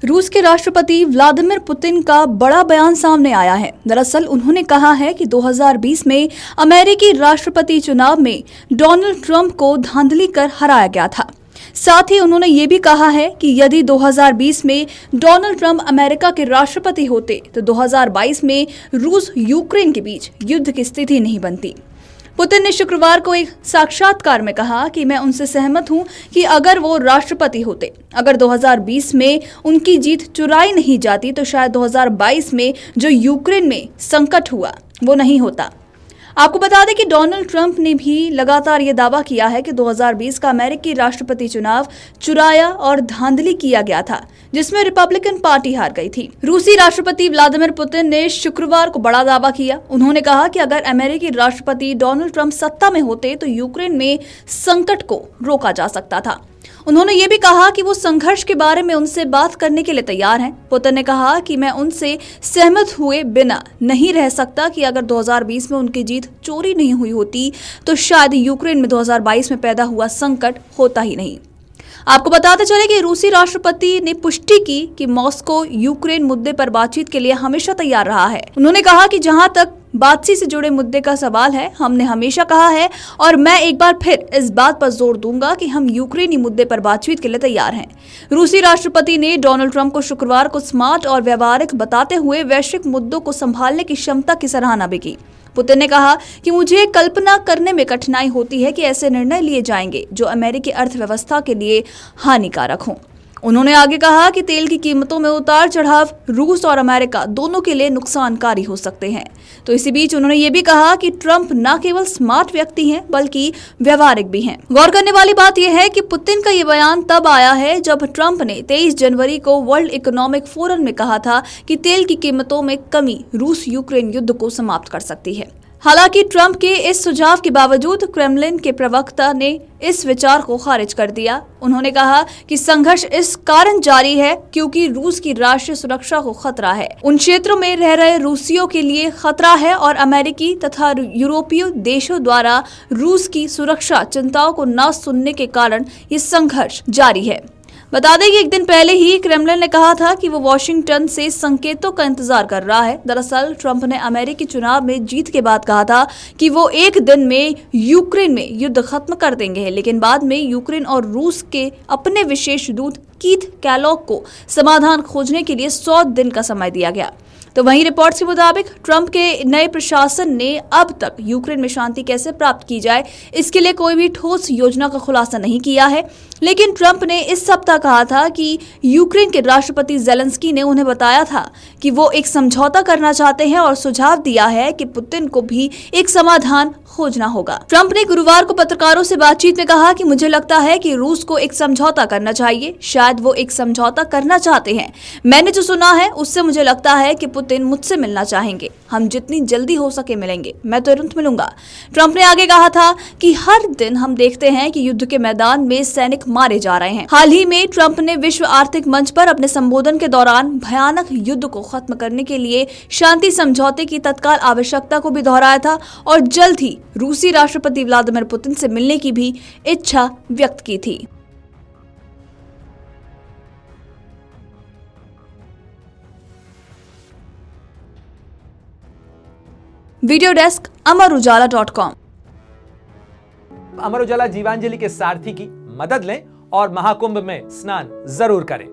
रूस के राष्ट्रपति व्लादिमीर पुतिन का बड़ा बयान सामने आया है। दरअसल उन्होंने कहा है कि 2020 में अमेरिकी राष्ट्रपति चुनाव में डोनाल्ड ट्रंप को धांधली कर हराया गया था। साथ ही उन्होंने ये भी कहा है कि यदि 2020 में डोनाल्ड ट्रंप अमेरिका के राष्ट्रपति होते तो 2022 में रूस यूक्रेन के बीच युद्ध की स्थिति नहीं बनती। पुतिन ने शुक्रवार को एक साक्षात्कार में कहा कि मैं उनसे सहमत हूं कि अगर वो राष्ट्रपति होते, अगर 2020 में उनकी जीत चुराई नहीं जाती तो शायद 2022 में जो यूक्रेन में संकट हुआ वो नहीं होता। आपको बता दें कि डोनाल्ड ट्रंप ने भी लगातार ये दावा किया है कि 2020 का अमेरिकी राष्ट्रपति चुनाव चुराया और धांधली किया गया था, जिसमें रिपब्लिकन पार्टी हार गई थी। रूसी राष्ट्रपति व्लादिमीर पुतिन ने शुक्रवार को बड़ा दावा किया। उन्होंने कहा कि अगर अमेरिकी राष्ट्रपति डोनाल्ड ट्रंप सत्ता में होते तो यूक्रेन में संकट को रोका जा सकता था। उन्होंने ये भी कहा कि वो संघर्ष के बारे में उनसे बात करने के लिए तैयार हैं। पुतिन ने कहा कि मैं उनसे सहमत हुए बिना नहीं रह सकता कि अगर 2020 में उनकी जीत चोरी नहीं हुई होती तो शायद यूक्रेन में 2022 में पैदा हुआ संकट होता ही नहीं। आपको बताते चले कि रूसी राष्ट्रपति ने पुष्टि की कि मॉस्को यूक्रेन मुद्दे पर बातचीत के लिए हमेशा तैयार रहा है। उन्होंने कहा कि जहां तक बातचीत से जुड़े मुद्दे का सवाल है, हमने हमेशा कहा है और मैं एक बार फिर इस बात पर जोर दूंगा कि हम यूक्रेनी मुद्दे पर बातचीत के लिए तैयार हैं। रूसी राष्ट्रपति ने डोनाल्ड ट्रंप को शुक्रवार को स्मार्ट और व्यवहारिक बताते हुए वैश्विक मुद्दों को संभालने की क्षमता की सराहना भी की। पुतिन ने कहा कि मुझे कल्पना करने में कठिनाई होती है कि ऐसे निर्णय लिए जाएंगे जो अमेरिकी अर्थव्यवस्था के लिए हानिकारक हों। उन्होंने आगे कहा कि तेल की कीमतों में उतार चढ़ाव रूस और अमेरिका दोनों के लिए नुकसानकारी हो सकते हैं। तो इसी बीच उन्होंने ये भी कहा कि ट्रंप न केवल स्मार्ट व्यक्ति हैं बल्कि व्यवहारिक भी हैं। गौर करने वाली बात यह है कि पुतिन का ये बयान तब आया है जब ट्रंप ने 23 जनवरी को वर्ल्ड इकोनॉमिक फोरम में कहा था कि तेल की कीमतों में कमी रूस यूक्रेन युद्ध को समाप्त कर सकती है। हालांकि ट्रंप के इस सुझाव के बावजूद क्रेमलिन के प्रवक्ता ने इस विचार को खारिज कर दिया। उन्होंने कहा कि संघर्ष इस कारण जारी है क्योंकि रूस की राष्ट्रीय सुरक्षा को खतरा है, उन क्षेत्रों में रह रहे रूसियों के लिए खतरा है और अमेरिकी तथा यूरोपीय देशों द्वारा रूस की सुरक्षा चिंताओं को न सुनने के कारण ये संघर्ष जारी है। बता दें कि एक दिन पहले ही क्रेमलिन ने कहा था कि वो वॉशिंगटन से संकेतों का इंतजार कर रहा है। दरअसल ट्रंप ने अमेरिकी चुनाव में जीत के बाद कहा था कि वो एक दिन में यूक्रेन में युद्ध खत्म कर देंगे, लेकिन बाद में यूक्रेन और रूस के अपने विशेष दूत कीथ कैलॉग को समाधान खोजने के लिए 100 दिन का समय दिया गया। तो वहीं रिपोर्ट्स के मुताबिक ट्रंप के नए प्रशासन ने अब तक यूक्रेन में शांति कैसे प्राप्त की जाए इसके लिए कोई भी ठोस योजना का खुलासा नहीं किया है। लेकिन ट्रंप ने इस सप्ताह कहा था कि यूक्रेन के राष्ट्रपति ज़ेलेंस्की ने उन्हें बताया था कि वो एक समझौता करना चाहते हैं और सुझाव दिया है कि पुतिन को भी एक समाधान खोजना होगा। ट्रंप ने गुरुवार को पत्रकारों से बातचीत में कहा कि मुझे लगता है कि रूस को एक समझौता करना चाहिए, शायद वो एक समझौता करना चाहते हैं। मैंने जो सुना है उससे मुझे लगता है कि पुतिन मुझसे मिलना चाहेंगे। हम जितनी जल्दी हो सके मिलेंगे, मैं तुरंत मिलूंगा। ट्रंप ने आगे कहा था कि हर दिन हम देखते हैं कि युद्ध के मैदान में सैनिक मारे जा रहे हैं। हाल ही में ट्रंप ने विश्व आर्थिक मंच पर अपने संबोधन के दौरान भयानक युद्ध को खत्म करने के लिए शांति समझौते की तत्काल आवश्यकता को भी दोहराया था और जल्द ही रूसी राष्ट्रपति व्लादिमीर पुतिन से मिलने की भी इच्छा व्यक्त की थी। Video desk अमरउजाला.com। अमर उजाला जीवांजलि के सारथी की मदद लें और महाकुंभ में स्नान जरूर करें।